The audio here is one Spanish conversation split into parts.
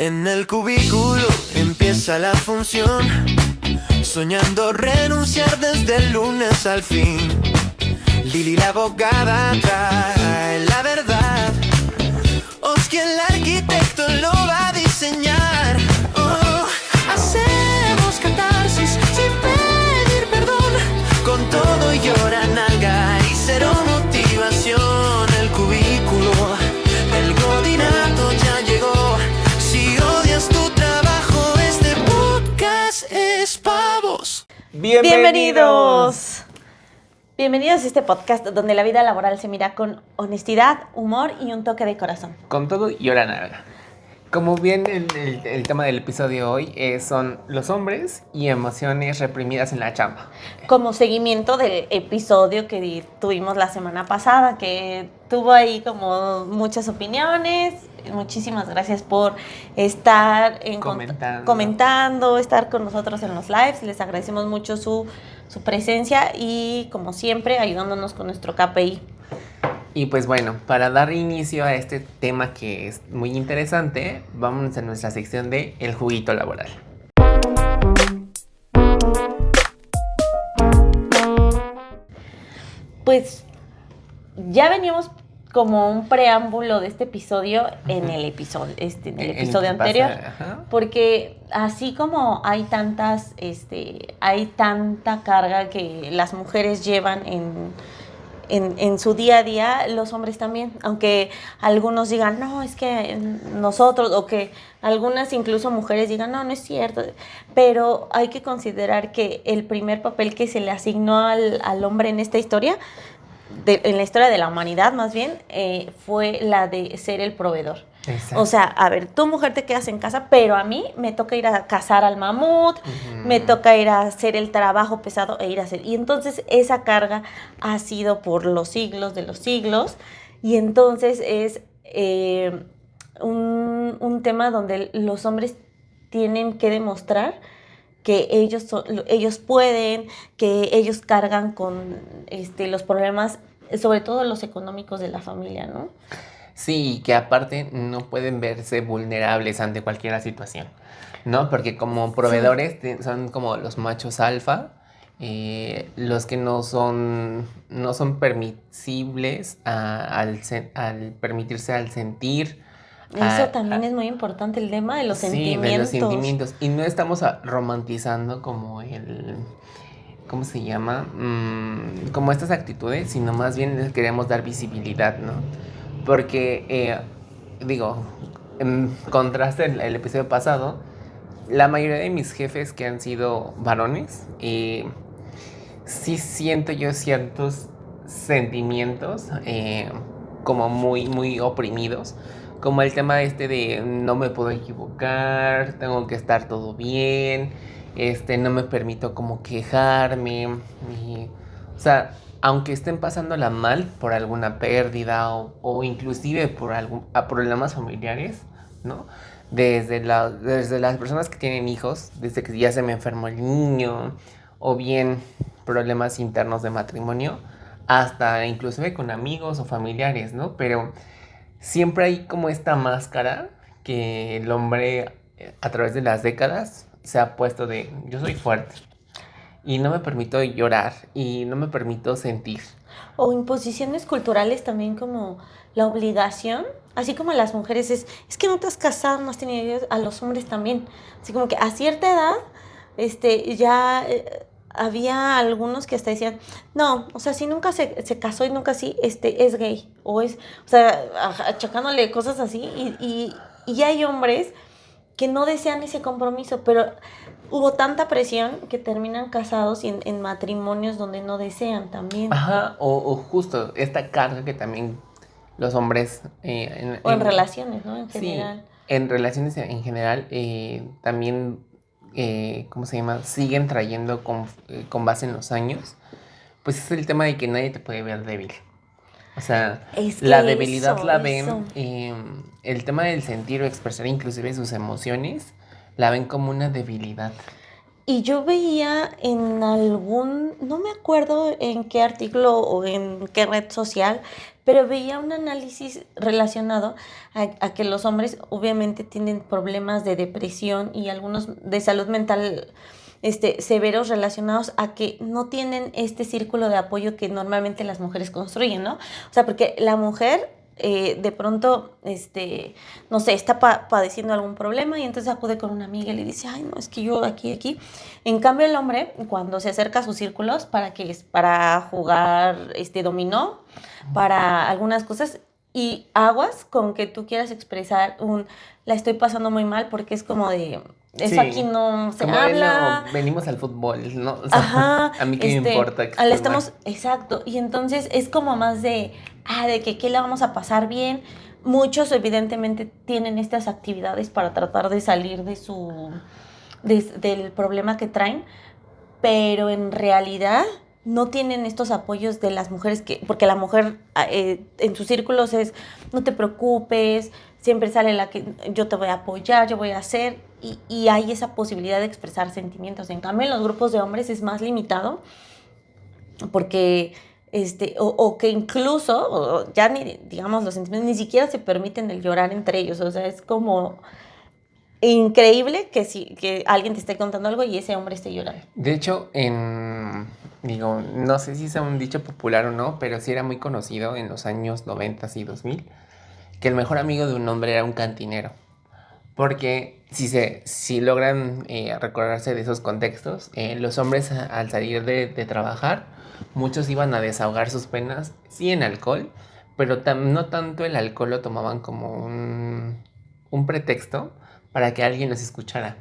En el cubículo empieza la función, soñando renunciar desde el lunes al fin. Lili la abogada trae la verdad, Oski el arquitecto lo va a diseñar. Oh, hacemos catarsis sin pedir perdón, con todo llora nalga y cero motivación. El cubículo, el godinato ya llegó. Si odias tu trabajo, este podcast es pa' vos. ¡Bienvenidos! Bienvenidos a este podcast donde la vida laboral se mira con honestidad, humor y un toque de corazón. Con todo y hora nalga. Como bien el tema del episodio hoy son los hombres y emociones reprimidas en la chamba. Como seguimiento del episodio que tuvimos la semana pasada, que tuvo ahí como muchas opiniones. Muchísimas gracias por estar comentando, estar con nosotros en los lives. Les agradecemos mucho su presencia y, como siempre, ayudándonos con nuestro KPI. Y pues bueno, para dar inicio a este tema que es muy interesante, vamos a nuestra sección de El Juguito Laboral. Pues ya veníamos como un preámbulo de este episodio en el episodio anterior, porque así como hay tanta carga que las mujeres llevan en su día a día, los hombres también, aunque algunos digan, no, es que nosotros, o que algunas incluso mujeres digan, no es cierto, pero hay que considerar que el primer papel que se le asignó al hombre en esta historia, en la historia de la humanidad más bien, fue la de ser el proveedor. Exacto. O sea, a ver, tú mujer te quedas en casa, pero a mí me toca ir a cazar al mamut, me toca ir a hacer el trabajo pesado e ir a hacer. Y entonces esa carga ha sido por los siglos de los siglos, y entonces es un tema donde los hombres tienen que demostrar que ellos pueden, que ellos cargan con los problemas, sobre todo los económicos de la familia, ¿no? Sí, que aparte no pueden verse vulnerables ante cualquier situación, ¿no? Porque como proveedores son como los machos alfa, los que no son permisibles al permitirse al sentir. Eso también es muy importante, el tema de los sentimientos. Sí, de los sentimientos. Y no estamos romantizando como ¿cómo se llama? Como estas actitudes, sino más bien les queremos dar visibilidad, ¿no? Porque, en contraste el episodio pasado, la mayoría de mis jefes que han sido varones, sí siento yo ciertos sentimientos como muy, muy oprimidos, como el tema de no me puedo equivocar, tengo que estar todo bien, no me permito como quejarme, o sea, aunque estén pasándola mal por alguna pérdida o inclusive por problemas familiares, ¿no? Desde las personas que tienen hijos, desde que ya se me enfermó el niño, o bien problemas internos de matrimonio, hasta inclusive con amigos o familiares, ¿no? Pero siempre hay como esta máscara que el hombre a través de las décadas se ha puesto de yo soy fuerte y no me permito llorar y no me permito sentir. O imposiciones culturales también, como la obligación, así como a las mujeres es que no te has casado, no has tenido hijos, a los hombres también. Así como que a cierta edad ya había algunos que hasta decían, no, o sea, si nunca se casó y nunca sí, es gay, o sea, achacándole cosas así, y hay hombres que no desean ese compromiso, pero hubo tanta presión que terminan casados y en matrimonios donde no desean también. Ajá, o justo esta carga que también los hombres... en relaciones, ¿no? En general. Sí, en relaciones en general también, ¿cómo se llama? Siguen trayendo con base en los años, pues es el tema de que nadie te puede ver débil. O sea, la debilidad la ven, el tema del sentir o expresar inclusive sus emociones, la ven como una debilidad. Y yo veía en no me acuerdo en qué artículo o en qué red social, pero veía un análisis relacionado a que los hombres obviamente tienen problemas de depresión y algunos de salud mental severos relacionados a que no tienen este círculo de apoyo que normalmente las mujeres construyen, ¿no? O sea, porque la mujer de pronto, no sé, está padeciendo algún problema y entonces acude con una amiga y le dice, ay, no, es que yo aquí. En cambio, el hombre, cuando se acerca a sus círculos, ¿para qué es? Para jugar dominó, para algunas cosas, y aguas con que tú quieras expresar la estoy pasando muy mal, porque es como de... Eso Sí, aquí no se como habla. no, venimos al fútbol, ¿no? O sea, Ajá. a mí qué me importa externar. Exacto. Y entonces es como más de que qué la vamos a pasar bien. Muchos evidentemente tienen estas actividades para tratar de salir del problema que traen, pero en realidad no tienen estos apoyos de las mujeres, porque la mujer en sus círculos es, no te preocupes, siempre sale la que yo te voy a apoyar, yo voy a hacer, y hay esa posibilidad de expresar sentimientos. En cambio, en los grupos de hombres es más limitado, porque o que incluso, ya ni, digamos, los sentimientos ni siquiera se permiten el llorar entre ellos. O sea, es como increíble que alguien te esté contando algo y ese hombre esté llorando. De hecho, no sé si sea un dicho popular o no, pero sí era muy conocido en los años 90 y 2000, que el mejor amigo de un hombre era un cantinero. Porque si logran recordarse de esos contextos, los hombres al salir de trabajar, muchos iban a desahogar sus penas, sí en alcohol, pero no tanto el alcohol lo tomaban como un pretexto para que alguien los escuchara.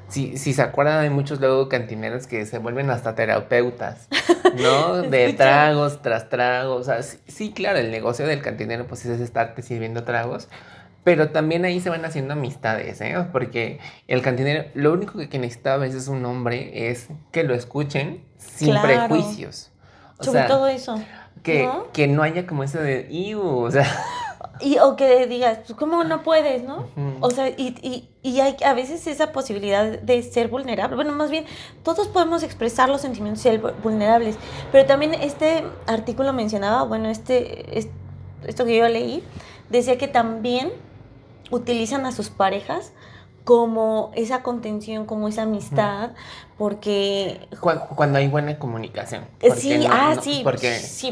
Si se acuerdan, hay muchos luego cantineros que se vuelven hasta terapeutas, ¿no? De tragos tras tragos. O sea, sí, claro, el negocio del cantinero pues es estarte sirviendo tragos, pero también ahí se van haciendo amistades, ¿eh? Porque el cantinero, lo único que necesita a veces un hombre es que lo escuchen sin prejuicios. Sobre todo eso. Que no haya como eso de, o sea... O que digas, pues, ¿cómo no puedes, no? Uh-huh. O sea, y hay a veces esa posibilidad de ser vulnerable. Bueno, más bien, todos podemos expresar los sentimientos y ser vulnerables. Pero también este artículo mencionaba, bueno, esto que yo leí, decía que también utilizan a sus parejas como esa contención, como esa amistad, porque... Cuando hay buena comunicación. Sí,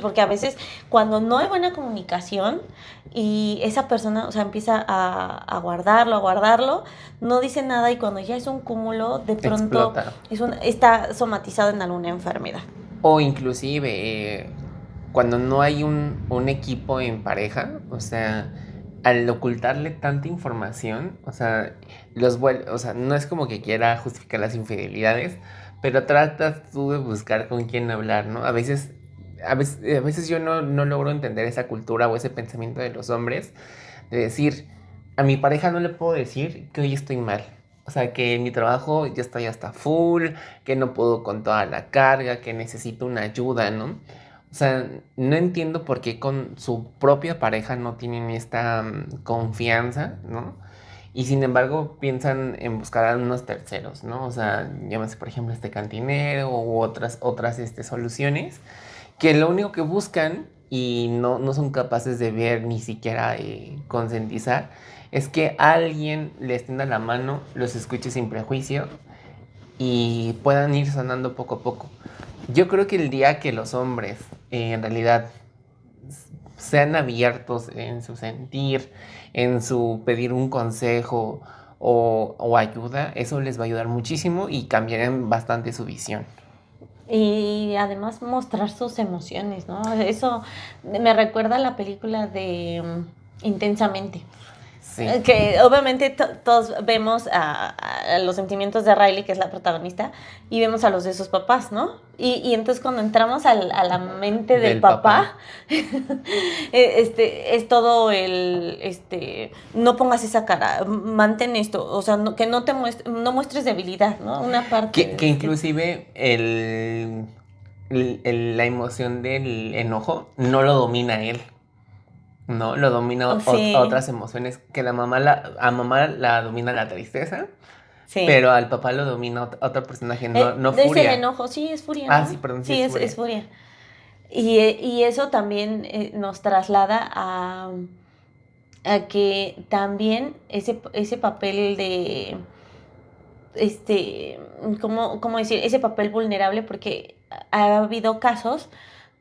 porque a veces cuando no hay buena comunicación y esa persona, o sea, empieza a guardarlo, no dice nada, y cuando ya es un cúmulo, de pronto está somatizado en alguna enfermedad. O inclusive cuando no hay un equipo en pareja, o sea... Al ocultarle tanta información, o sea, no es como que quiera justificar las infidelidades, pero tratas tú de buscar con quién hablar, ¿no? A veces yo no logro entender esa cultura o ese pensamiento de los hombres, de decir, a mi pareja no le puedo decir que hoy estoy mal. O sea, que en mi trabajo ya estoy hasta full, que no puedo con toda la carga, que necesito una ayuda, ¿no? O sea, no entiendo por qué con su propia pareja no tienen esta confianza, ¿no? Y sin embargo piensan en buscar a unos terceros, ¿no? O sea, llámese por ejemplo cantinero u otras soluciones que lo único que buscan y no son capaces de ver ni siquiera concientizar es que alguien les tienda la mano, los escuche sin prejuicio y puedan ir sanando poco a poco. Yo creo que el día que los hombres en realidad sean abiertos en su sentir, en su pedir un consejo o ayuda, eso les va a ayudar muchísimo y cambiarán bastante su visión. Y además mostrar sus emociones, ¿no? Eso me recuerda a la película de Intensamente. Sí. Que obviamente todos vemos a los sentimientos de Riley, que es la protagonista, y vemos a los de sus papás, ¿no? Y entonces cuando entramos a la mente del papá. Es todo no pongas esa cara, mantén esto, o sea, que no muestres debilidad, ¿no? Una parte... Que inclusive la emoción del enojo no lo domina él. No, lo domina otras emociones, que a mamá la domina la tristeza, sí. Pero al papá lo domina otro personaje, no furia. Es el enojo, sí, es furia, ¿no? Sí, perdón, sí, es furia. Y eso también nos traslada a que también ese papel de, ¿cómo decir? Ese papel vulnerable, porque ha habido casos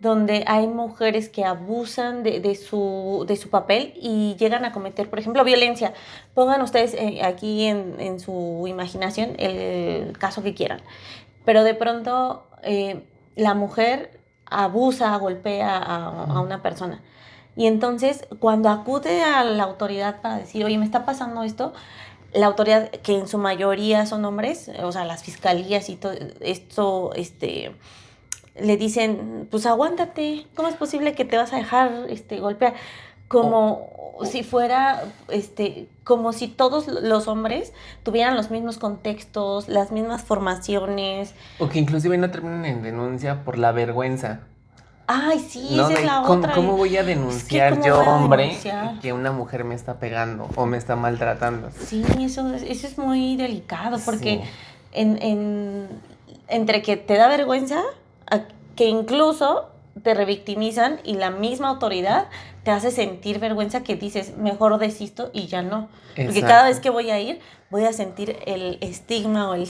donde hay mujeres que abusan de su papel y llegan a cometer, por ejemplo, violencia. Pongan ustedes aquí en su imaginación el caso que quieran. Pero de pronto la mujer abusa, golpea a una persona. Y entonces, cuando acude a la autoridad para decir, oye, me está pasando esto, la autoridad, que en su mayoría son hombres, o sea, las fiscalías y todo esto, le dicen, pues aguántate, ¿cómo es posible que te vas a dejar golpear? Como si fuera, como si todos los hombres tuvieran los mismos contextos, las mismas formaciones. O que inclusive no terminan en denuncia por la vergüenza. Ay, sí, ¿No? esa es la otra. ¿Cómo voy a denunciar ¿cómo yo, voy a hombre, denunciar? que una mujer me está pegando o me está maltratando? Sí, eso es muy delicado, porque Sí. entre que te da vergüenza, que incluso te revictimizan y la misma autoridad te hace sentir vergüenza, que dices, mejor desisto y ya no. Porque Exacto. cada vez que voy a ir, voy a sentir el estigma o el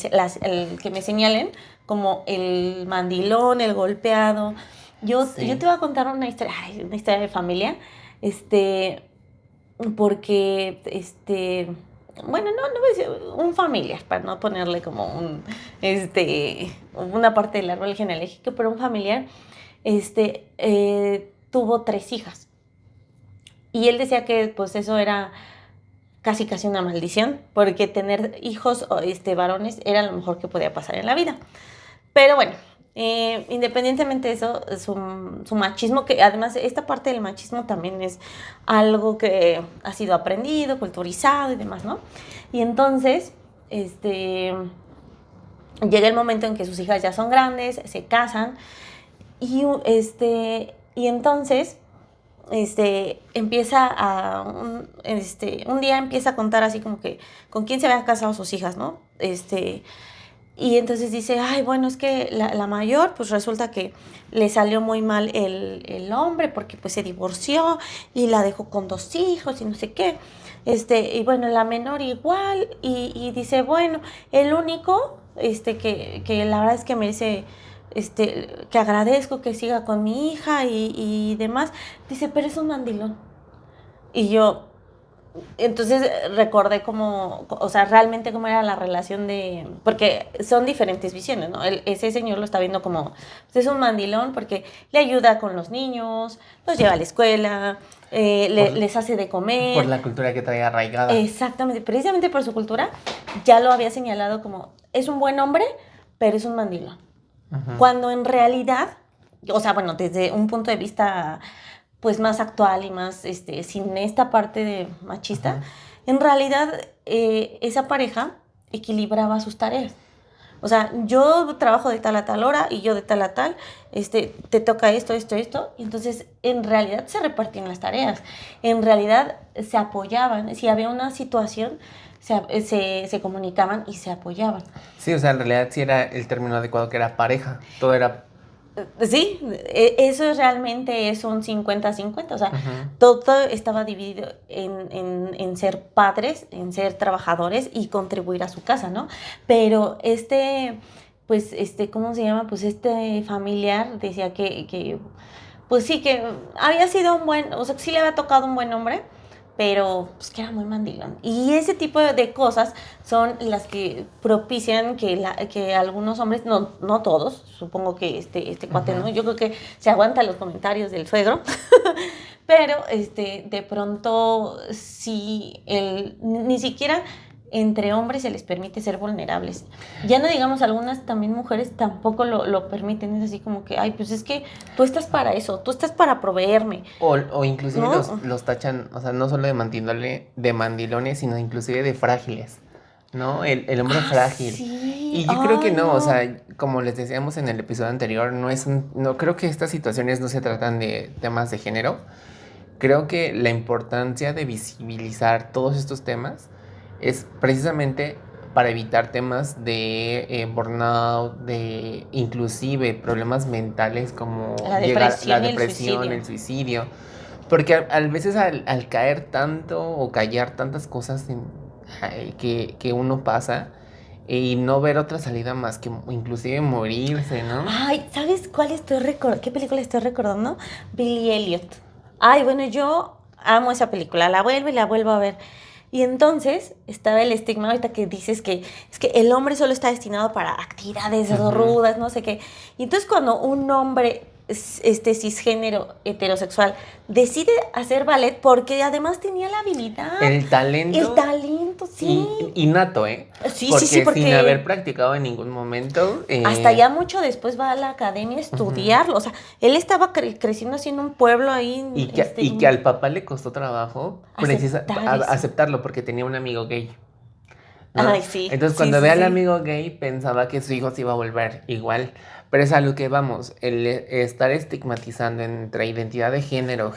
que me señalen como el mandilón, el golpeado. Yo te voy a contar una historia de familia, porque, bueno, no voy a decir un familiar, para no ponerle como una parte del árbol genealógico, pero un familiar, tuvo 3 hijas. Y él decía que, pues, eso era casi una maldición, porque tener hijos, varones, era lo mejor que podía pasar en la vida. Pero bueno, independientemente de eso, su machismo, que además esta parte del machismo también es algo que ha sido aprendido, culturizado y demás, ¿no? Y entonces, llega el momento en que sus hijas ya son grandes, se casan, y entonces empieza un día empieza a contar así como que con quién se habían casado sus hijas, ¿no? Y entonces dice, ay, bueno, es que la mayor, pues resulta que le salió muy mal el hombre, porque pues se divorció y la dejó con 2 hijos y no sé qué. Y bueno, la menor igual, y dice, bueno, el único que la verdad es que merece, que agradezco que siga con mi hija y demás, dice, pero es un mandilón. Y yo, entonces recordé cómo, o sea, realmente cómo era la relación porque son diferentes visiones, ¿no? Ese señor lo está viendo como, pues es un mandilón porque le ayuda con los niños, los lleva a la escuela, les hace de comer. Por la cultura que trae arraigada. Exactamente, precisamente por su cultura, ya lo había señalado como, es un buen hombre, pero es un mandilón. Uh-huh. Cuando en realidad, o sea, bueno, desde un punto de vista pues más actual y más sin esta parte de machista, uh-huh, en realidad esa pareja equilibraba sus tareas. O sea, yo trabajo de tal a tal hora y yo de tal a tal, te toca esto, y entonces en realidad se repartían las tareas, en realidad se apoyaban, si había una situación se comunicaban y se apoyaban. Sí, o sea, en realidad sí era el término adecuado, que era pareja, todo era... Sí, eso realmente es un 50-50, o sea, uh-huh, todo estaba dividido en ser padres, en ser trabajadores y contribuir a su casa, ¿no? Pero ¿cómo se llama? Pues familiar decía que pues sí, que había sido o sea, que sí le había tocado un buen hombre, pero pues que era muy mandilón. Y ese tipo de cosas son las que propician que algunos hombres, no todos, supongo que este cuate, ¿no? Yo creo que se aguanta los comentarios del suegro, pero de pronto sí, ni siquiera entre hombres se les permite ser vulnerables. Ya no digamos, algunas también mujeres tampoco lo permiten. Es así como que, ay, pues es que tú estás para eso, tú estás para proveerme. O inclusive ¿no? los tachan, o sea, no solo de mandilones, sino inclusive de frágiles, ¿no? El hombre frágil. Sí. Y yo creo que no, o sea, como les decíamos en el episodio anterior, no creo que estas situaciones no se tratan de temas de género. Creo que la importancia de visibilizar todos estos temas es precisamente para evitar temas de burnout, de inclusive problemas mentales como La depresión y el el suicidio. Porque a veces al caer tanto o callar tantas cosas que uno pasa y no ver otra salida más que inclusive morirse, ¿no? Ay, ¿sabes qué película estoy recordando? Billy Elliot. Ay, bueno, yo amo esa película, la vuelvo y la vuelvo a ver. Y entonces estaba el estigma ahorita que dices que es que el hombre solo está destinado para actividades rudas, no sé qué. Y entonces cuando un hombre cisgénero heterosexual decide hacer ballet porque además tenía la habilidad. El talento, sí. Innato, ¿eh? Sí, porque porque sin haber practicado en ningún momento. Hasta ya mucho después va a la academia a estudiarlo. O sea, él estaba creciendo así en un pueblo ahí. Y que al papá le costó trabajo aceptarlo porque tenía un amigo gay, ¿no? Ay, sí. Entonces, cuando ve al amigo gay, pensaba que su hijo se iba a volver igual. Pero es a lo que vamos, el estar estigmatizando entre identidad de género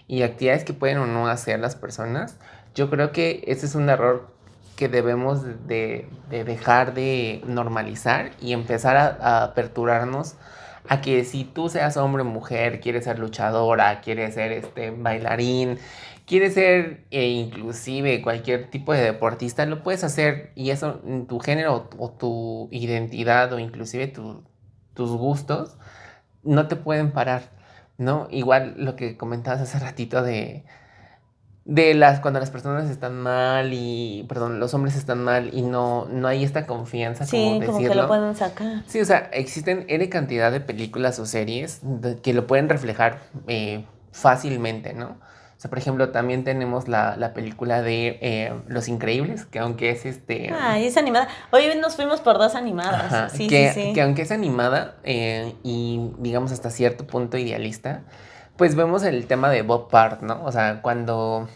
y actividades que pueden o no hacer las personas, yo creo que ese es un error que debemos de dejar de normalizar y empezar a aperturarnos a que si tú seas hombre o mujer, quieres ser luchadora, quieres ser bailarín, quieres ser inclusive cualquier tipo de deportista, lo puedes hacer, y eso, tu género o tu identidad o inclusive tus gustos no te pueden parar, ¿no? Igual lo que comentabas hace ratito de cuando las personas están mal los hombres están mal y no hay esta confianza, como decirlo. Como que lo pueden sacar. Sí, o sea, existen N cantidad de películas o series que lo pueden reflejar fácilmente, ¿no? O sea, por ejemplo, también tenemos la película de Los Increíbles, que aunque es Ay, es animada. Hoy nos fuimos por dos animadas. Ajá, sí. Que aunque es animada y digamos hasta cierto punto idealista, pues vemos el tema de Bob Part, ¿no? O sea, cuando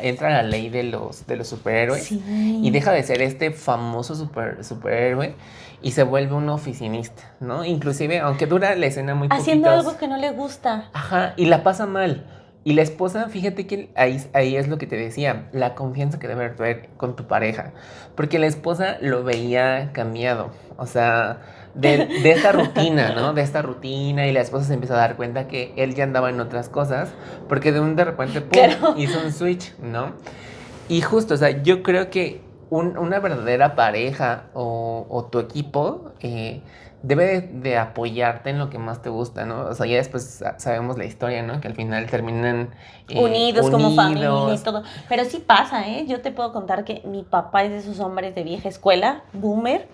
entra la ley de los superhéroes y deja de ser este famoso superhéroe y se vuelve un oficinista, ¿no? Inclusive, aunque dura la escena muy poquitos. Haciendo algo que no le gusta. Ajá, y la pasa mal. Y la esposa, fíjate que ahí es lo que te decía, la confianza que debe haber con tu pareja. Porque la esposa lo veía cambiado, o sea, de esta rutina, ¿no? De esta rutina, y la esposa se empieza a dar cuenta que él ya andaba en otras cosas, porque de repente, ¡pum!, claro, hizo un switch, ¿no? Y justo, o sea, yo creo que una verdadera pareja o tu equipo debe de apoyarte en lo que más te gusta, ¿no? O sea, ya después sabemos la historia, ¿no? Que al final terminan unidos como familia y todo. Pero sí pasa, ¿eh? Yo te puedo contar que mi papá es de esos hombres de vieja escuela, boomer,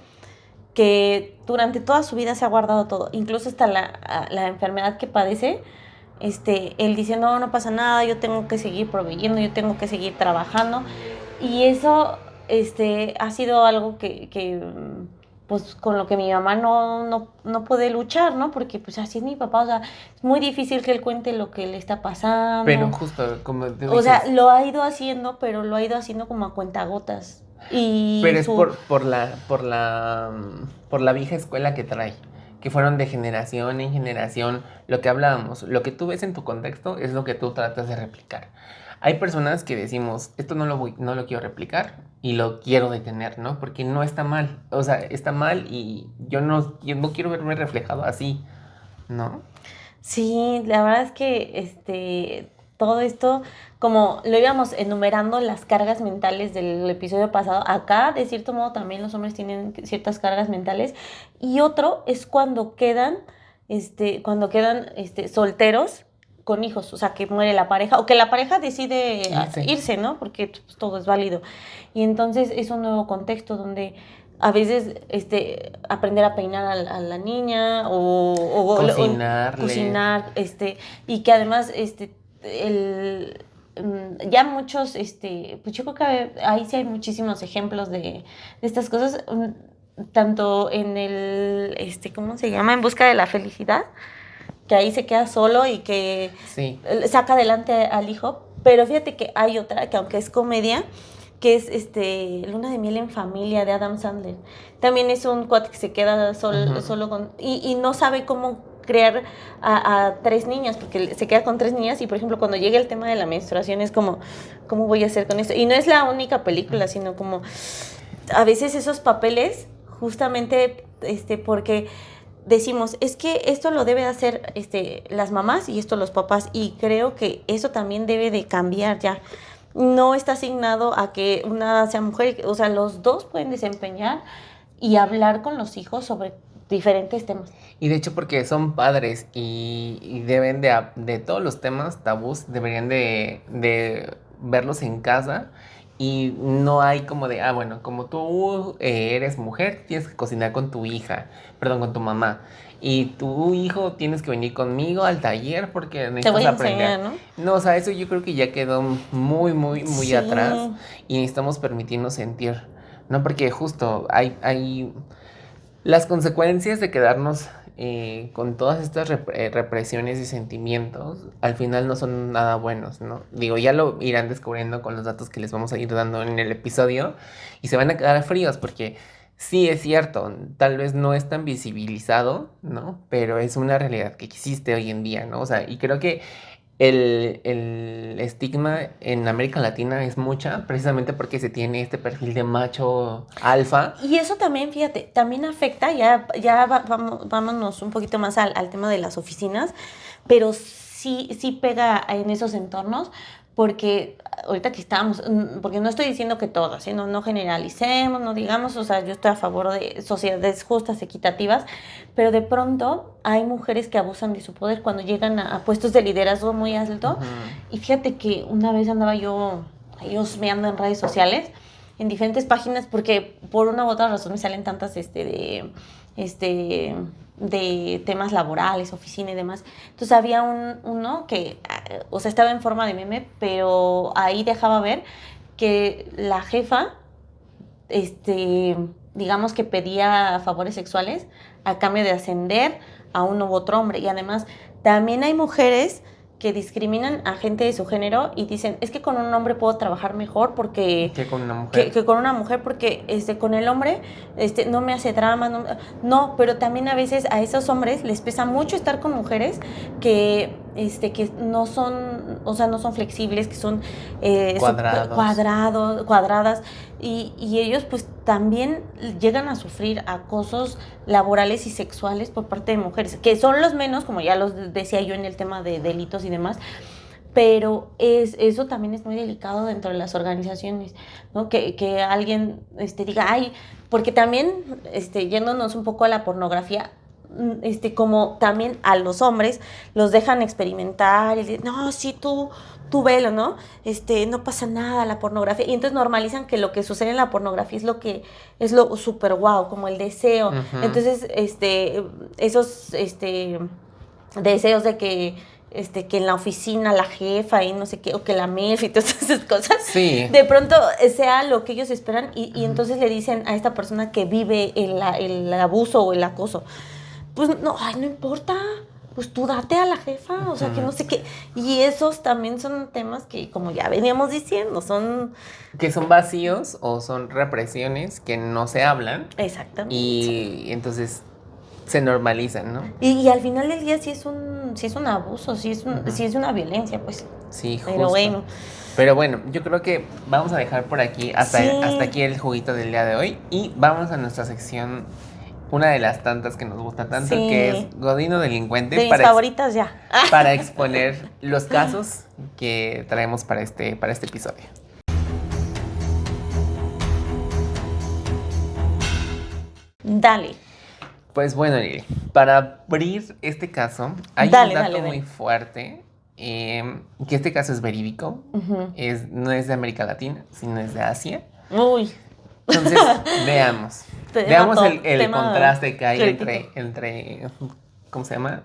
que durante toda su vida se ha guardado todo, incluso hasta la enfermedad que padece. Él dice, no pasa nada, yo tengo que seguir proveyendo, yo tengo que seguir trabajando. Y eso ha sido algo que pues con lo que mi mamá no puede luchar, ¿no? Porque pues así es mi papá, o sea, es muy difícil que él cuente lo que le está pasando. Pero justo, como te dices, o sea, lo ha ido haciendo, pero lo ha ido haciendo como a cuentagotas. Pero es por la vieja escuela que trae, que fueron de generación en generación. Lo que hablábamos, lo que tú ves en tu contexto es lo que tú tratas de replicar. Hay personas que decimos, esto no lo quiero replicar y lo quiero detener, ¿no? Porque no está mal, o sea, está mal y yo no quiero verme reflejado así, ¿no? Sí, la verdad es que todo esto, como lo íbamos enumerando, las cargas mentales del episodio pasado, acá de cierto modo también los hombres tienen ciertas cargas mentales, y otro es cuando quedan solteros con hijos, o sea, que muere la pareja o que la pareja decide irse, ¿no? Porque pues, todo es válido. Y entonces es un nuevo contexto donde a veces aprender a peinar a la niña o cocinar, y que además ya muchos, pues yo creo que ahí sí hay muchísimos ejemplos de estas cosas, tanto en el, ¿cómo se llama? En busca de la felicidad, que ahí se queda solo y que saca adelante al hijo. Pero fíjate que hay otra, que aunque es comedia, que es Luna de miel en familia, de Adam Sandler. También es un cuate que se queda solo con, y no sabe cómo criar a 3 niñas, porque se queda con 3 niñas y, por ejemplo, cuando llega el tema de la menstruación es como, ¿cómo voy a hacer con esto? Y no es la única película, sino como a veces esos papeles, justamente porque decimos, es que esto lo debe hacer las mamás y esto los papás, y creo que eso también debe de cambiar ya. No está asignado a que una sea mujer, o sea, los dos pueden desempeñar y hablar con los hijos sobre diferentes temas. Y de hecho porque son padres y deben de todos los temas tabús, deberían de verlos en casa. Y no hay como de, bueno, como tú eres mujer, tienes que cocinar con tu hija, perdón, con tu mamá. Y tu hijo tienes que venir conmigo al taller porque necesitas Te voy a aprender. enseñar, ¿no? No, o sea, eso yo creo que ya quedó muy Sí. atrás y necesitamos permitirnos sentir, ¿no? Porque justo hay las consecuencias de quedarnos con todas estas represiones y sentimientos, al final no son nada buenos, ¿no? Digo, ya lo irán descubriendo con los datos que les vamos a ir dando en el episodio y se van a quedar fríos porque sí es cierto, tal vez no es tan visibilizado, ¿no? Pero es una realidad que existe hoy en día, ¿no? O sea, y creo que el estigma en América Latina es mucha, precisamente porque se tiene este perfil de macho alfa. Y eso también, fíjate, también afecta, vámonos un poquito más al tema de las oficinas, pero sí pega en esos entornos, porque ahorita que estábamos, porque no estoy diciendo que todos, ¿sí? No generalicemos, no digamos, o sea, yo estoy a favor de sociedades justas, equitativas, pero de pronto hay mujeres que abusan de su poder cuando llegan a puestos de liderazgo muy alto. Y fíjate que una vez andaba yo husmeando en redes sociales, en diferentes páginas, porque por una u otra razón me salen tantas de temas laborales, oficina y demás. Entonces había uno que, o sea, estaba en forma de meme, pero ahí dejaba ver que la jefa, digamos que pedía favores sexuales a cambio de ascender a uno u otro hombre. Y además también hay mujeres que discriminan a gente de su género y dicen, es que con un hombre puedo trabajar mejor porque... Que con una mujer. Que con una mujer, porque con el hombre no me hace drama. No, pero también a veces a esos hombres les pesa mucho estar con mujeres que no son, o sea, no son flexibles, que son cuadradas, y ellos pues también llegan a sufrir acosos laborales y sexuales por parte de mujeres, que son los menos, como ya los decía yo en el tema de delitos y demás, pero eso también es muy delicado dentro de las organizaciones, ¿no? Que alguien diga, ay, porque también, yéndonos un poco a la pornografía, como también a los hombres los dejan experimentar y dicen, no, sí, tú velo, ¿no? No pasa nada, la pornografía, y entonces normalizan que lo que sucede en la pornografía es lo súper guau, como el deseo. Uh-huh. Entonces, esos deseos de que en la oficina la jefa y no sé qué, o que la MEF y todas esas cosas, sí, de pronto sea lo que ellos esperan, y entonces le dicen a esta persona que vive el abuso o el acoso, pues no importa, pues tú date a la jefa, o sea, que no sé qué. Y esos también son temas que, como ya veníamos diciendo, que son vacíos o son represiones que no se hablan. Exactamente. Y entonces se normalizan, ¿no? Y al final del día sí es un abuso, sí es una violencia, pues. Sí, justo. Pero bueno, yo creo que vamos a dejar por aquí hasta aquí el juguito del día de hoy, y vamos a nuestra sección, una de las tantas que nos gusta tanto, que es Godín Delincuente. De mis favoritas ya. Para exponer los casos que traemos para este episodio. Dale. Pues bueno, Lili, para abrir este caso, hay un dato muy fuerte, que este caso es verídico, uh-huh. No es de América Latina, sino es de Asia. Uy. Entonces, veamos el contraste que hay entre, ¿cómo se llama?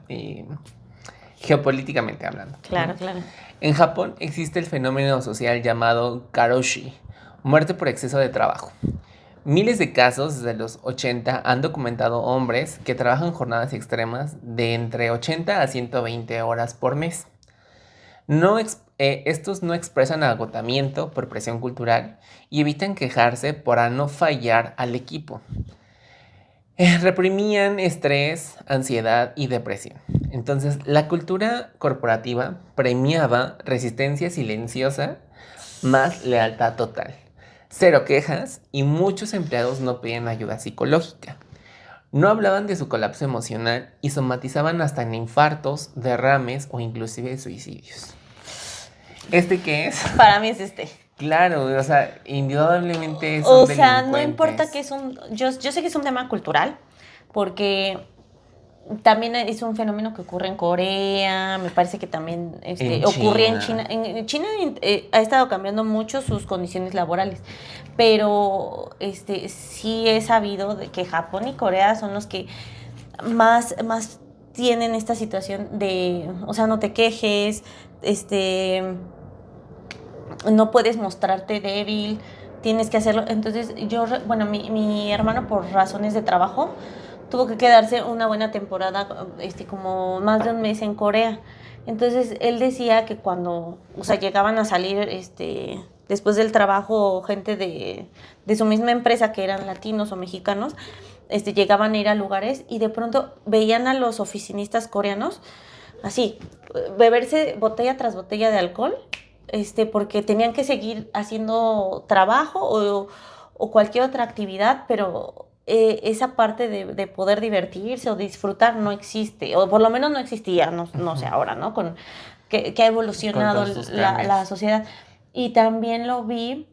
Geopolíticamente hablando. Claro, claro. En Japón existe el fenómeno social llamado karoshi, muerte por exceso de trabajo. Miles de casos desde los 80 han documentado hombres que trabajan jornadas extremas de entre 80 a 120 horas por mes. Estos no expresan agotamiento por presión cultural y evitan quejarse para no fallar al equipo. Reprimían estrés, ansiedad y depresión. Entonces, la cultura corporativa premiaba resistencia silenciosa más lealtad total. Cero quejas y muchos empleados no pedían ayuda psicológica. No hablaban de su colapso emocional y somatizaban hasta en infartos, derrames o inclusive suicidios. ¿Este qué es? Para mí es este. Claro, o sea, indudablemente son O sea, no delincuentes. importa que es un... Yo sé que es un tema cultural, porque también es un fenómeno que ocurre en Corea, me parece que también En ocurría en China. China. En China ha estado cambiando mucho sus condiciones laborales, pero sí he sabido de que Japón y Corea son los que más tienen esta situación de, o sea, no te quejes, no puedes mostrarte débil, tienes que hacerlo. Entonces bueno, mi hermano por razones de trabajo tuvo que quedarse una buena temporada, como más de un mes en Corea. Entonces él decía que cuando, o sea, llegaban a salir, después del trabajo, gente de su misma empresa que eran latinos o mexicanos, llegaban a ir a lugares y de pronto veían a los oficinistas coreanos así, beberse botella tras botella de alcohol, porque tenían que seguir haciendo trabajo o cualquier otra actividad, pero esa parte de poder divertirse o disfrutar no existe, o por lo menos no existía, no sé ahora, ¿no? Que ha evolucionado la sociedad. Y también lo vi,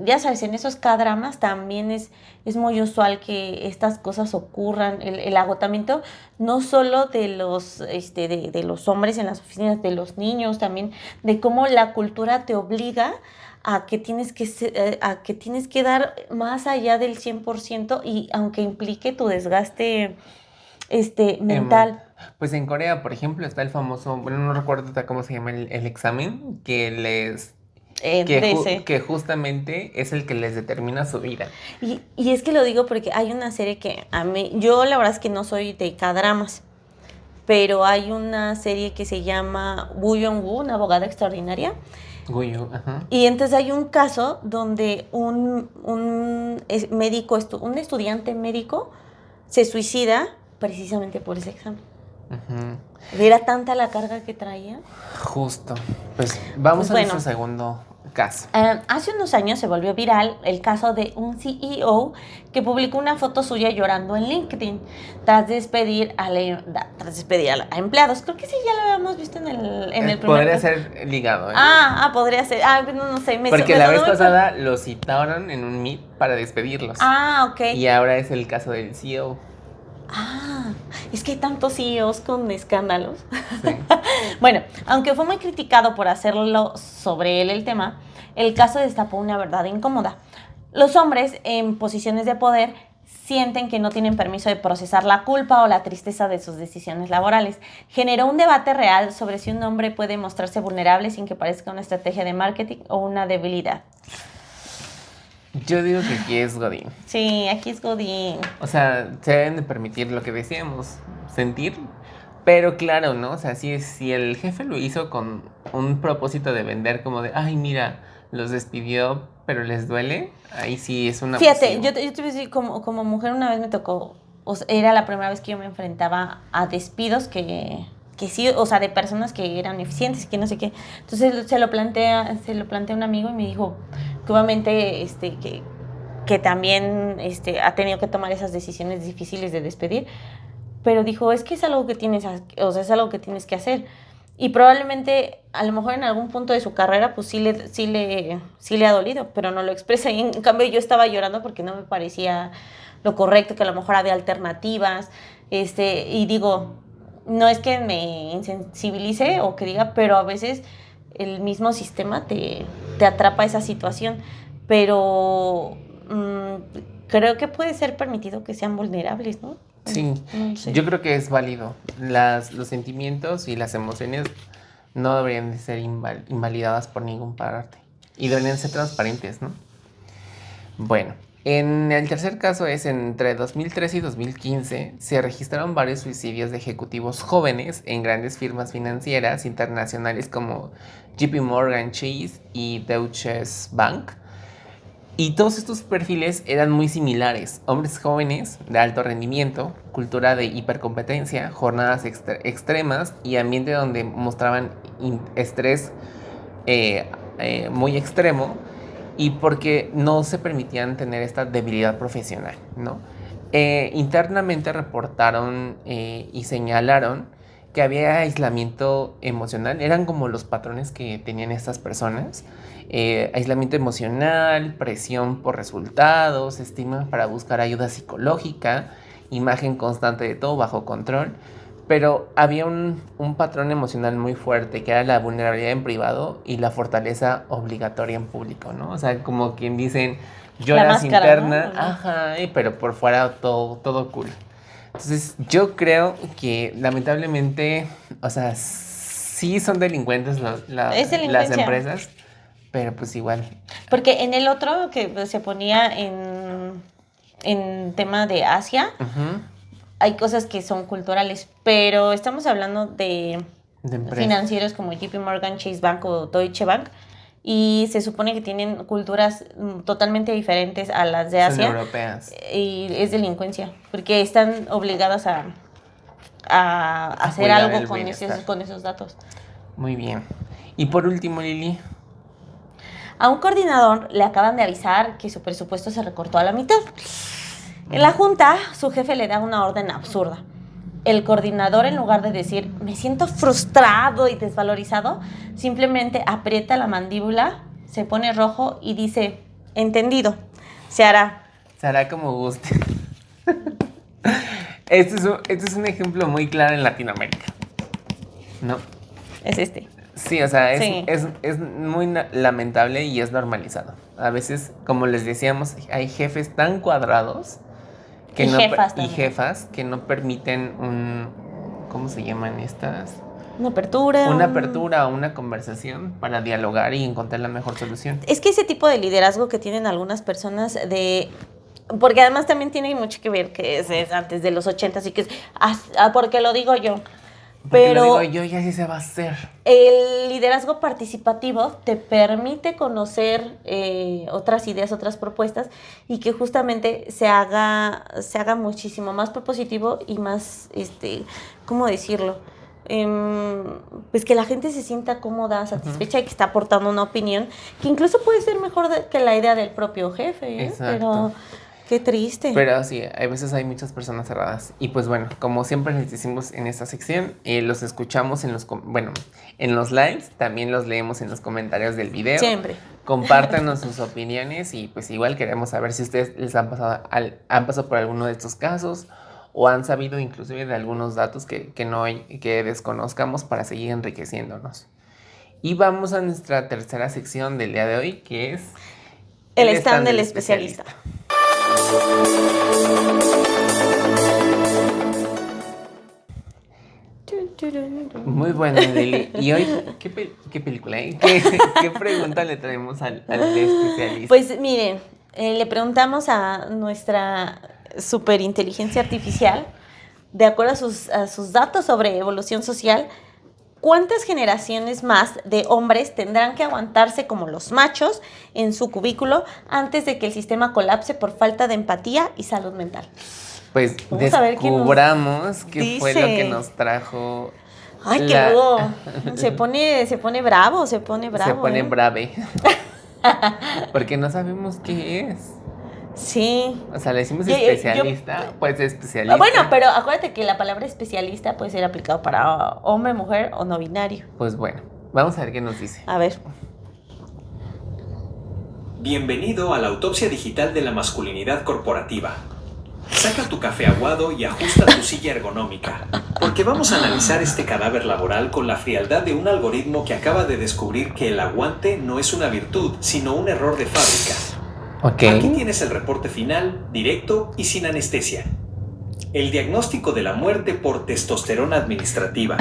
ya sabes, en esos K-dramas también es muy usual que estas cosas ocurran, el agotamiento no solo de los hombres en las oficinas, de los niños también, de cómo la cultura te obliga a que tienes que dar más allá del 100% y aunque implique tu desgaste mental. Pues en Corea, por ejemplo, está el famoso, bueno, no recuerdo cómo se llama el examen, que justamente es el que les determina su vida. Y es que lo digo porque hay una serie que a mí, yo la verdad es que no soy de K-dramas, pero hay una serie que se llama Woo Young-woo, una abogada extraordinaria. Ajá. Y entonces hay un caso donde un estudiante médico se suicida precisamente por ese examen. Uh-huh. Era tanta la carga que traía. Justo. Pues vamos a nuestro segundo caso. Hace unos años se volvió viral el caso de un CEO que publicó una foto suya llorando en LinkedIn tras despedir a empleados. Creo que sí, ya lo habíamos visto en el primer... Podría ser ligado, ¿eh? Podría ser. No sé. Porque la vez pasada lo citaron en un meet para despedirlos. Ok. Y ahora es el caso del CEO. Es que hay tantos CEOs con escándalos. Sí. Bueno, aunque fue muy criticado por hacerlo sobre él el tema, el caso destapó una verdad incómoda. Los hombres en posiciones de poder sienten que no tienen permiso de procesar la culpa o la tristeza de sus decisiones laborales. Generó un debate real sobre si un hombre puede mostrarse vulnerable sin que parezca una estrategia de marketing o una debilidad. Yo digo que aquí es Godín. Sí, aquí es Godín. O sea, se deben de permitir lo que decíamos, sentir. Pero claro, ¿no? O sea, si el jefe lo hizo con un propósito de vender, como de, ay, mira, los despidió, pero les duele, ahí sí es una... Fíjate, yo te voy a decir, como mujer una vez me tocó, era la primera vez que yo me enfrentaba a despidos que sí, o sea, de personas que eran eficientes y que no sé qué. Entonces se lo planteé a un amigo y me dijo que obviamente que también ha tenido que tomar esas decisiones difíciles de despedir, pero dijo, es que es algo que es algo que tienes que hacer. Y probablemente, a lo mejor en algún punto de su carrera, pues sí le ha dolido, pero no lo expresa. Y en cambio yo estaba llorando porque no me parecía lo correcto, que a lo mejor había alternativas. Y digo, no es que me insensibilice o que diga, pero a veces el mismo sistema te atrapa a esa situación. Pero creo que puede ser permitido que sean vulnerables, ¿no? Sí, no sé. Yo creo que es válido. Los sentimientos y las emociones no deberían de ser invalidadas por ningún parte. Y deberían ser transparentes, ¿no? Bueno, en el tercer caso es entre 2013 y 2015 se registraron varios suicidios de ejecutivos jóvenes en grandes firmas financieras internacionales como JP Morgan Chase y Deutsche Bank. Y todos estos perfiles eran muy similares. Hombres jóvenes de alto rendimiento, cultura de hipercompetencia, jornadas extremas y ambiente donde mostraban estrés muy extremo y porque no se permitían tener esta debilidad profesional, ¿no? Internamente reportaron y señalaron que había aislamiento emocional. Eran como los patrones que tenían estas personas. Aislamiento emocional, presión por resultados, estigma para buscar ayuda psicológica, imagen constante de todo bajo control. Pero había un patrón emocional muy fuerte, que era la vulnerabilidad en privado y la fortaleza obligatoria en público, ¿no? O sea, como quien dicen, lloras interna, ¿no? Ajá, pero por fuera todo cool. Entonces, yo creo que lamentablemente, o sea, sí son delincuentes las empresas, pero pues igual. Porque en el otro que se ponía en tema de Asia, hay cosas que son culturales, pero estamos hablando de financieros como JP Morgan, Chase Bank o Deutsche Bank, y se supone que tienen culturas totalmente diferentes a las de Asia. Son europeas. Y es delincuencia, porque están obligadas a hacer algo con esos datos. Muy bien. Y por último, Lili. A un coordinador le acaban de avisar que su presupuesto se recortó a la mitad. En la junta, su jefe le da una orden absurda. El coordinador, en lugar de decir, me siento frustrado y desvalorizado, simplemente aprieta la mandíbula, se pone rojo y dice, entendido, se hará. Se hará como guste. Este es un ejemplo muy claro en Latinoamérica, ¿no? Es este. Sí, o sea, es muy lamentable y es normalizado. A veces, como les decíamos, hay jefes tan cuadrados que y jefas que no permiten ¿cómo se llaman estas? Una apertura. Una apertura o una conversación para dialogar y encontrar la mejor solución. Es que ese tipo de liderazgo que tienen algunas personas porque además también tiene mucho que ver que es antes de los 80, así que porque lo digo yo. Pero lo digo yo y así se va a hacer. El liderazgo participativo te permite conocer otras ideas, otras propuestas y que justamente se haga muchísimo más propositivo y más, ¿cómo decirlo? Pues que la gente se sienta cómoda, satisfecha y que está aportando una opinión que incluso puede ser mejor que la idea del propio jefe. Exacto. Pero qué triste. Pero sí, a veces hay muchas personas cerradas. Y pues bueno, como siempre les decimos en esta sección, los escuchamos en los lives, también los leemos en los comentarios del video. Siempre. Compártanos sus opiniones y pues igual queremos saber si ustedes les han pasado por alguno de estos casos o han sabido inclusive de algunos datos que desconozcamos para seguir enriqueciéndonos. Y vamos a nuestra tercera sección del día de hoy, que es el stand del especialista. Muy bueno, Lili. Y hoy, ¿qué película? ¿Qué pregunta le traemos al especialista? Pues miren, le preguntamos a nuestra superinteligencia artificial, de acuerdo a sus datos sobre evolución social, ¿cuántas generaciones más de hombres tendrán que aguantarse como los machos en su cubículo antes de que el sistema colapse por falta de empatía y salud mental? Pues descubramos qué fue lo que nos trajo. Ay, que luego se pone bravo. Se pone brave. Porque no sabemos qué es. Sí. O sea, le decimos especialista, pues especialista. Bueno, pero acuérdate que la palabra especialista puede ser aplicado para hombre, mujer o no binario. Pues bueno, vamos a ver qué nos dice. A ver. Bienvenido a la autopsia digital de la masculinidad corporativa. Saca tu café aguado y ajusta tu silla ergonómica, porque vamos a analizar este cadáver laboral con la frialdad de un algoritmo que acaba de descubrir que el aguante no es una virtud, sino un error de fábrica. Okay. Aquí tienes el reporte final, directo y sin anestesia. El diagnóstico de la muerte por testosterona administrativa.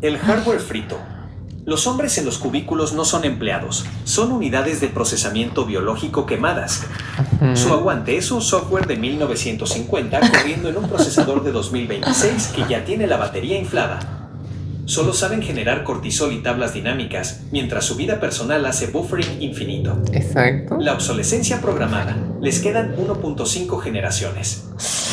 El hardware frito. Los hombres en los cubículos no son empleados, son unidades de procesamiento biológico quemadas. Su aguante es un software de 1950 corriendo en un procesador de 2026 que ya tiene la batería inflada. Solo saben generar cortisol y tablas dinámicas, mientras su vida personal hace buffering infinito. Exacto. La obsolescencia programada. Les quedan 1.5 generaciones.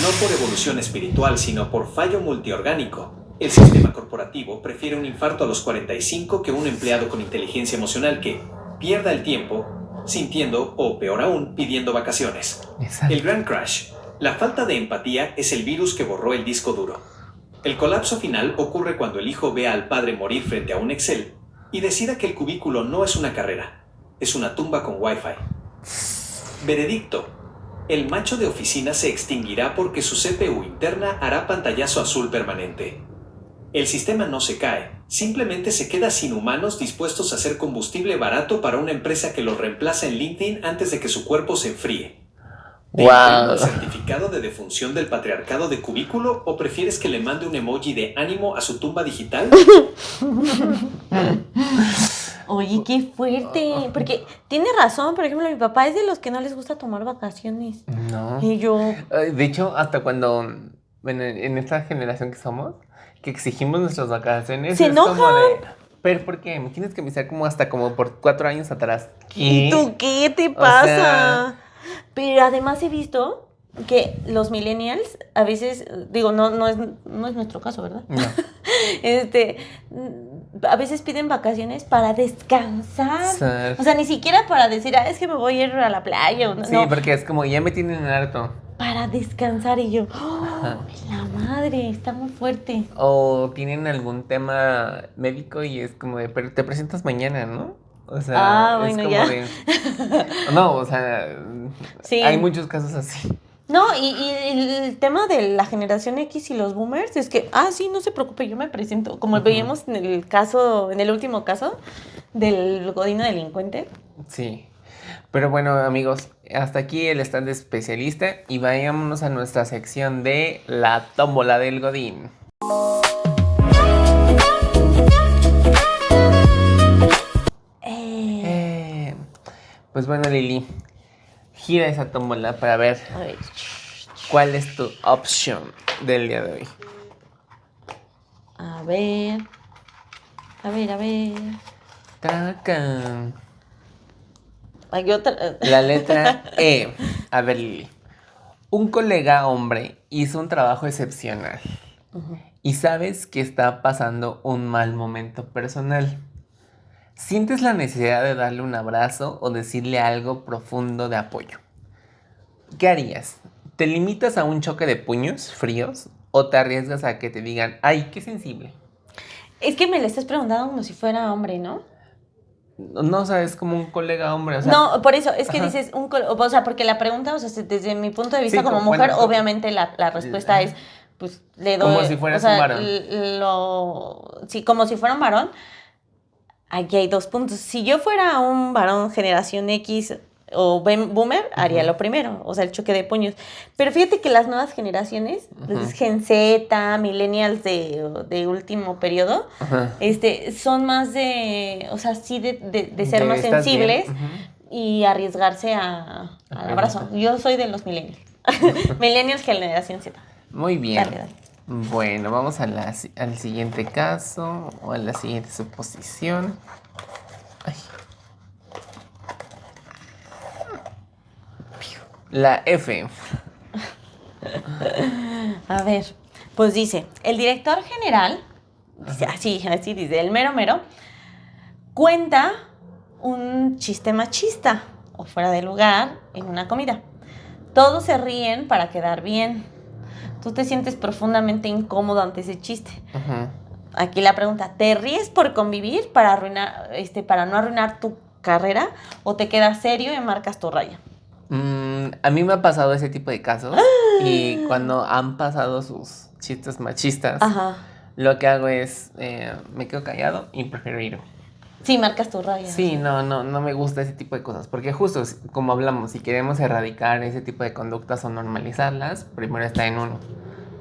No por evolución espiritual, sino por fallo multiorgánico. El sistema corporativo prefiere un infarto a los 45 que un empleado con inteligencia emocional que pierda el tiempo sintiendo o, peor aún, pidiendo vacaciones. Exacto. El gran crash. La falta de empatía es el virus que borró el disco duro. El colapso final ocurre cuando el hijo vea al padre morir frente a un Excel y decida que el cubículo no es una carrera, es una tumba con Wi-Fi. Veredicto. El macho de oficina se extinguirá porque su CPU interna hará pantallazo azul permanente. El sistema no se cae, simplemente se queda sin humanos dispuestos a hacer combustible barato para una empresa que lo reemplaza en LinkedIn antes de que su cuerpo se enfríe. ¿Te imprimo el certificado de defunción del patriarcado de cubículo o prefieres que le mande un emoji de ánimo a su tumba digital? Oye, qué fuerte. Porque tiene razón, por ejemplo, mi papá es de los que no les gusta tomar vacaciones. No. Y yo... De hecho, hasta cuando, bueno, en esta generación que somos, que exigimos nuestras vacaciones, se es enojan. como de, pero ¿por qué? Me tienes que avisar como hasta como por 4 años atrás. ¿Qué? ¿Y tú qué te pasa? Pero además he visto que los millennials a veces, digo, no es nuestro caso, ¿verdad? No. A veces piden vacaciones para descansar. Sar. O sea, ni siquiera para decir, es que me voy a ir a la playa. O no, Sí, no, porque es como, ya me tienen harto. para descansar. Y yo, la madre, está muy fuerte. O tienen algún tema médico y es como de, pero te presentas mañana, ¿no? O sea, bueno, es como ya. de... No, o sea, Sí. hay muchos casos así. No, y el tema de la generación X y los boomers es que, sí, no se preocupe, yo me presento. Como veíamos en el último caso del godino delincuente. Sí. Pero bueno, amigos, hasta aquí el stand especialista y vayámonos a nuestra sección de la tómbola del godín. Pues bueno, Lili, gira esa tómbola para ver A ver. cuál es tu opción del día de hoy. A ver. Tacan. Hay otra. La letra E. A ver, Lili. Un colega hombre hizo un trabajo excepcional y sabes que está pasando un mal momento personal. ¿Sientes la necesidad de darle un abrazo o decirle algo profundo de apoyo? ¿Qué harías? ¿Te limitas a un choque de puños fríos o te arriesgas a que te digan, ay, qué sensible? Es que me le estás preguntando como si fuera hombre, ¿no? No, o sea, es como un colega hombre, o sea... No, por eso, es que Ajá. dices, o sea, porque la pregunta, o sea, desde mi punto de vista Sí, como como- mujer, bueno, obviamente la respuesta es, pues, le doy... Como si fueras o sea, un varón. Sí, como si fuera un varón. Aquí hay 2 puntos. Si yo fuera un varón generación X o boomer, haría lo primero, o sea, el choque de puños. Pero fíjate que las nuevas generaciones, Gen Z, millennials de último periodo, Ajá. son más de, o sea, sí de ser De más estás bien. sensibles Ujú. y arriesgarse al abrazo. Yo soy de los millennials. Millennials generación Z. Muy bien. Dale, dale. Bueno, vamos al siguiente caso o a la siguiente suposición. Ay. La F. A ver, pues dice, el director general, dice, así dice, el mero mero, cuenta un chiste machista o fuera de lugar en una comida. Todos se ríen para quedar bien. Tú te sientes profundamente incómodo ante ese chiste. Ujú. Aquí la pregunta, ¿te ríes por convivir para para no arruinar tu carrera o te quedas serio y marcas tu raya? A mí me ha pasado ese tipo de casos y cuando han pasado sus chistes machistas, Ajá. lo que hago es me quedo callado y prefiero ir. Sí, marcas tu raya. Sí, no me gusta ese tipo de cosas, porque justo como hablamos, si queremos erradicar ese tipo de conductas o normalizarlas, primero está en uno.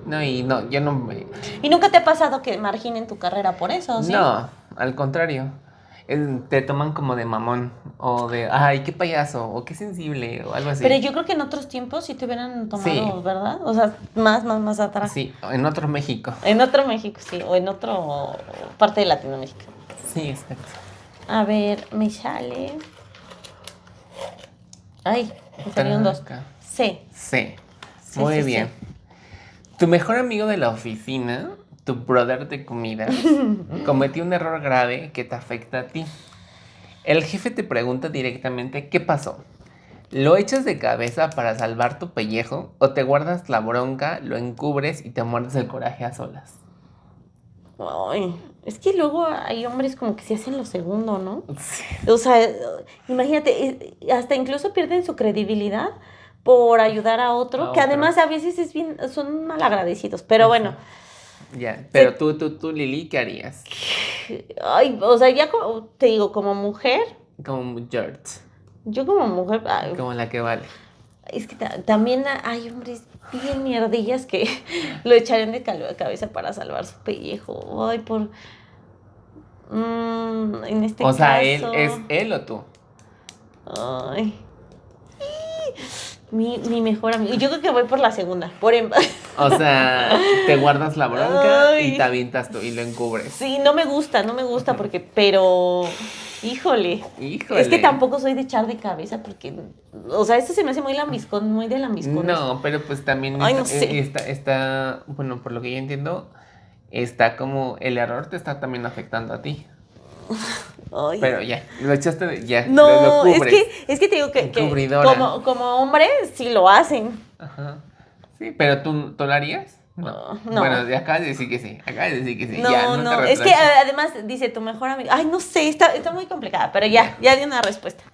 No, y no, yo no me... ¿Y nunca te ha pasado que marginen tu carrera por eso, sí? No, al contrario. te toman como de mamón o de, ay, qué payaso o qué sensible o algo así. Pero yo creo que en otros tiempos sí te hubieran tomado, Sí. ¿verdad? O sea, más atrás. Sí, en otro México. En otro México, sí, o en otro parte de Latinoamérica. Sí, exacto. A ver, me sale. Ay, me salieron dos. Acá. Sí. Sí, Sí, muy sí, bien. Tu mejor amigo de la oficina, tu brother de comida, cometió un error grave que te afecta a ti. El jefe te pregunta directamente qué pasó. ¿Lo echas de cabeza para salvar tu pellejo o te guardas la bronca, lo encubres y te muerdes el coraje a solas? Ay, es que luego hay hombres como que se hacen lo segundo, ¿no? Sí. O sea, imagínate, hasta incluso pierden su credibilidad por ayudar a otro, A que otro. además a veces son malagradecidos. Pero bueno, Ya, pero tú, Lili, ¿qué harías? ay, o sea, ya como, te digo, como mujer, Como George, yo como mujer, ay, como la que vale. es que también hay hombres bien mierdillas que lo echarían de cabeza para salvar su pellejo. Ay, en este O sea, caso. ¿es él o tú? Ay. Mi mejor amigo. Yo creo que voy por la segunda. O sea, te guardas la bronca Ay. y te avientas tú y lo encubres. Sí, no me gusta porque, pero, híjole. Híjole. Es que tampoco soy de echar de cabeza porque, o sea, esto se me hace muy lambiscón, muy de lambiscón. No, pero pues también Ay, no sé. está, bueno, por lo que yo entiendo, está como el error te está también afectando a ti. Ay. Pero ya, lo echaste, ya, lo No, cubres. es que te digo que Encubridora. como hombres sí lo hacen. Ajá. Sí, pero ¿tú lo harías? No. Bueno, ya acabas de decir que sí, No, ya, no, te es que retractes. además dice tu mejor amigo. Ay, no sé, está muy complicada, pero ya di una respuesta.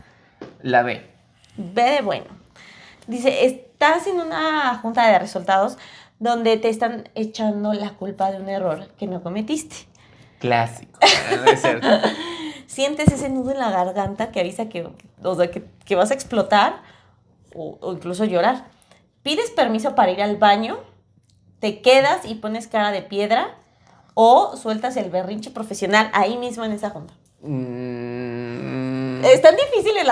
La B. Ve de bueno. Dice, estás en una junta de resultados donde te están echando la culpa de un error que no cometiste. Clásico. No es cierto. Sientes ese nudo en la garganta que avisa que vas a explotar o incluso llorar. Pides permiso para ir al baño, te quedas y pones cara de piedra o sueltas el berrinche profesional ahí mismo en esa junta. Están difíciles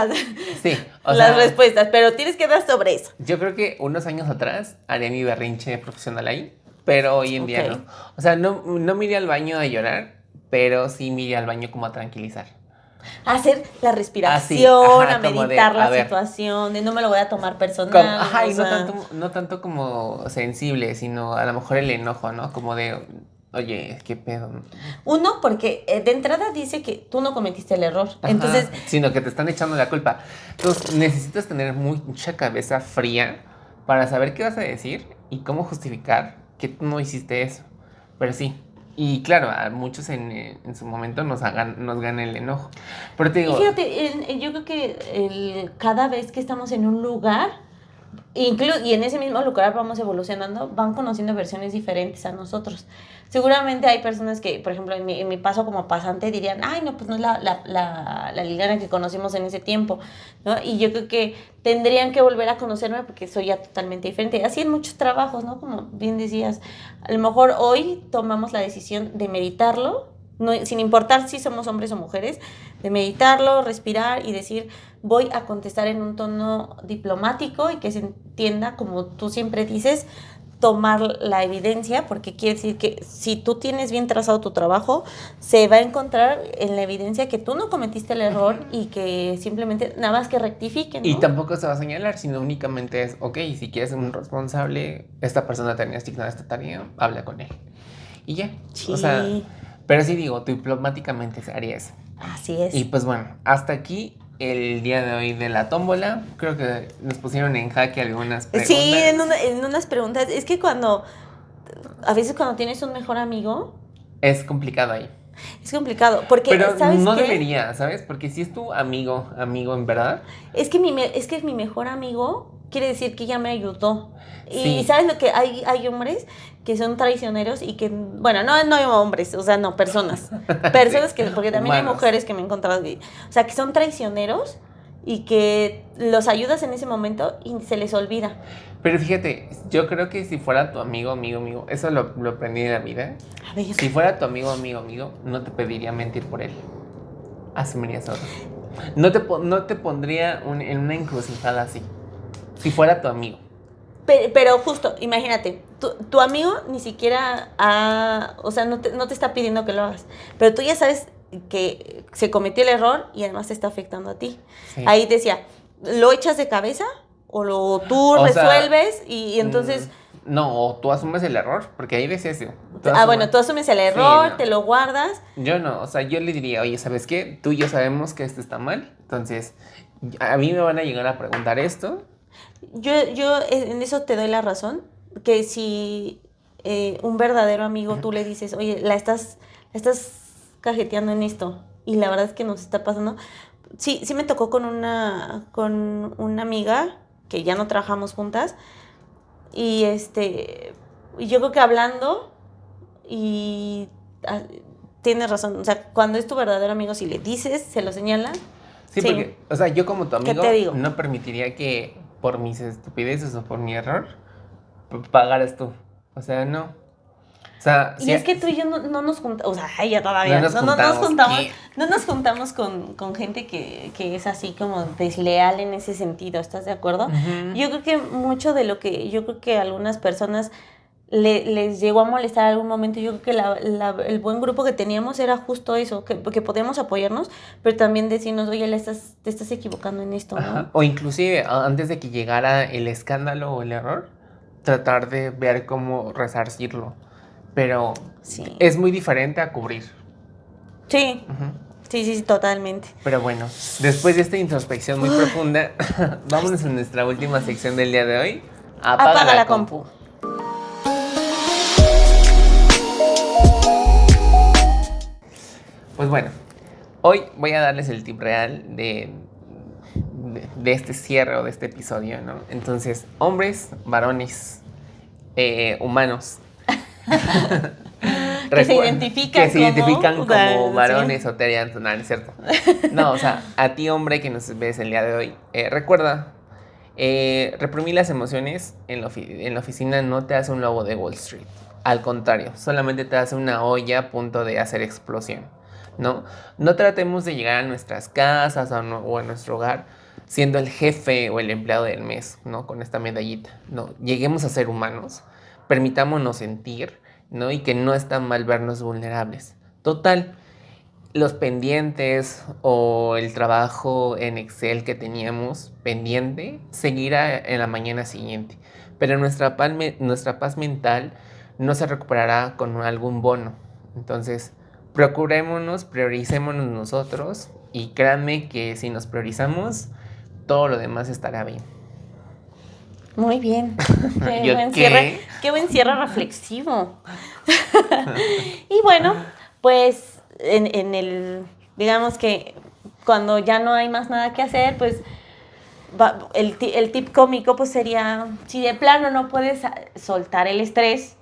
Sí, o las sea, respuestas, pero tienes que dar sobre eso. yo creo que unos años atrás haría mi berrinche profesional ahí, pero hoy en día Ok. no. O sea, no me iría al baño a llorar, pero sí me iría al baño como a tranquilizar. Hacer la respiración, ajá, a como de, meditar a la ver. situación, de no me lo voy a tomar personal. Ajá, y o sea, no tanto como sensible, sino a lo mejor el enojo, ¿no? Como de, oye, qué pedo. Uno, porque de entrada dice que tú no cometiste el error. Ajá, Entonces, sino que te están echando la culpa. Entonces necesitas tener mucha cabeza fría para saber qué vas a decir y cómo justificar que tú no hiciste eso. Pero sí. Y claro, a muchos en su momento nos gana el enojo. Pero te y digo, fíjate, yo creo que cada vez que estamos en un lugar, y en ese mismo lugar vamos evolucionando, van conociendo versiones diferentes a nosotros. Seguramente hay personas que, por ejemplo, en mi paso como pasante dirían, ay, no, pues no es la Liliana que conocimos en ese tiempo, ¿no? Y yo creo que tendrían que volver a conocerme porque soy ya totalmente diferente. Así en muchos trabajos, ¿no? Como bien decías, a lo mejor hoy tomamos la decisión de meditarlo, no, sin importar si somos hombres o mujeres, de meditarlo, respirar y decir, voy a contestar en un tono diplomático y que se entienda, como tú siempre dices, tomar la evidencia, porque quiere decir que si tú tienes bien trazado tu trabajo, se va a encontrar en la evidencia que tú no cometiste el error y que simplemente nada más que rectifiquen, ¿no? y tampoco se va a señalar, sino únicamente es, ok, si quieres ser un responsable, esta persona tenía asignada esta tarea, habla con él. Y ya. Sí. O sea, pero sí digo, diplomáticamente se haría eso. Así es. Y pues bueno, hasta aquí el día de hoy de la tómbola. Creo que nos pusieron en jaque algunas preguntas. Sí, en unas preguntas. Es que a veces cuando tienes un mejor amigo, Es complicado ahí. es complicado. Porque, Pero ¿sabes no qué? debería, ¿sabes? Porque si es tu amigo en verdad. Es que es mi mejor amigo, quiere decir que ya me ayudó. Y Sí. ¿sabes lo que hay hombres que son traicioneros y que, bueno, no hombres, o sea, no, personas. Personas que, porque también hay Humanos. mujeres que me he encontrado, o sea, que son traicioneros y que los ayudas en ese momento y se les olvida. Pero fíjate, yo creo que si fuera tu amigo, eso lo aprendí en la vida. A ver, Si fuera tu amigo, no te pediría mentir por él. asumirías otro. No te pondría en una encrucijada así. Si fuera tu amigo. Pero justo, imagínate, tu amigo ni siquiera o sea, no te está pidiendo que lo hagas, pero tú ya sabes que se cometió el error y además te está afectando a ti. Sí. Ahí decía, ¿lo echas de cabeza o tú resuelves y entonces... No, o tú asumes el error, porque ahí decía eso. Bueno, tú asumes el error, sí, no. Te lo guardas. Yo no, o sea, yo le diría, oye, ¿sabes qué? Tú y yo sabemos que esto está mal, entonces a mí me van a llegar a preguntar esto. Yo en eso te doy la razón, que si un verdadero amigo tú le dices, oye, la estás cajeteando en esto y la verdad es que nos está pasando. Sí me tocó con una amiga que ya no trabajamos juntas y yo creo que hablando y tienes razón, o sea, cuando es tu verdadero amigo, si le dices, se lo señalas. Sí, porque, o sea, yo como tu amigo no permitiría que por mis estupideces o por mi error pagaras tú. O sea, no. O sea, y es que tú y yo no nos juntamos, o sea, ella todavía no nos juntamos con gente que es así como desleal en ese sentido, ¿estás de acuerdo? Uh-huh. Yo creo que mucho de lo que yo creo que a algunas personas les llegó a molestar en algún momento. Yo creo que el buen grupo que teníamos era justo eso, que podíamos apoyarnos, pero también decirnos, oye, te estás equivocando en esto, ¿no? Ajá. O inclusive, antes de que llegara el escándalo o el error, tratar de ver cómo resarcirlo. Pero sí, es muy diferente a cubrir. Sí. Uh-huh. Sí, totalmente. Pero bueno, después de esta introspección muy profunda, vámonos a nuestra última sección del día de hoy. Apaga la compu. Pues bueno, hoy voy a darles el tip real de este cierre o de este episodio, ¿no? Entonces, hombres, varones, humanos. que se identifican como varones o terianos, no, es cierto. No, o sea, a ti, hombre, que nos ves el día de hoy, recuerda, reprimir las emociones en la oficina no te hace un lobo de Wall Street. Al contrario, solamente te hace una olla a punto de hacer explosión. No tratemos de llegar a nuestras casas o a nuestro hogar siendo el jefe o el empleado del mes, ¿no? Con esta medallita. No, lleguemos a ser humanos, permitámonos sentir, ¿no? Y que no está mal vernos vulnerables. Total, los pendientes o el trabajo en Excel que teníamos pendiente seguirá en la mañana siguiente. Pero nuestra paz mental no se recuperará con algún bono. Entonces, prioricémonos nosotros y créanme que si nos priorizamos, todo lo demás estará bien. Muy bien. Qué buen cierre reflexivo. Y bueno, pues digamos que cuando ya no hay más nada que hacer, pues el tip cómico pues sería, si de plano no puedes soltar el estrés,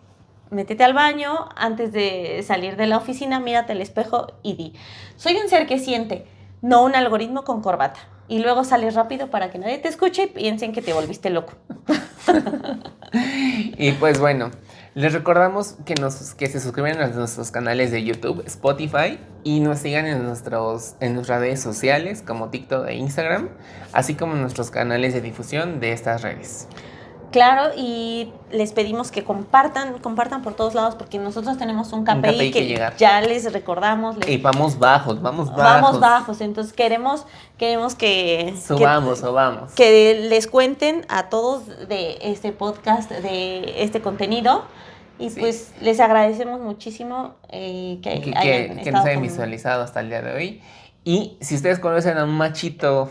métete al baño, antes de salir de la oficina, mírate al espejo y di, soy un ser que siente, no un algoritmo con corbata. Y luego sales rápido para que nadie te escuche y piensen que te volviste loco. Y pues bueno, les recordamos que se suscriban a nuestros canales de YouTube, Spotify y nos sigan en nuestras redes sociales como TikTok e Instagram, así como en nuestros canales de difusión de estas redes. Claro, y les pedimos que compartan por todos lados, porque nosotros tenemos un KPI que ya les recordamos. Y vamos bajos. Vamos bajos, entonces queremos que... Subamos. Que les cuenten a todos de este podcast, de este contenido, y sí, pues les agradecemos muchísimo que nos hayan visualizado hasta el día de hoy. Y si ustedes conocen a un machito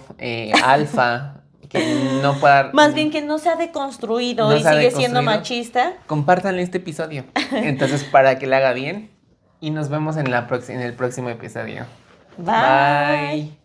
alfa... que no pueda... Más bien que no se ha deconstruido y sigue siendo machista. Compártanle este episodio. Entonces, para que le haga bien. Y nos vemos en el próximo episodio. Bye.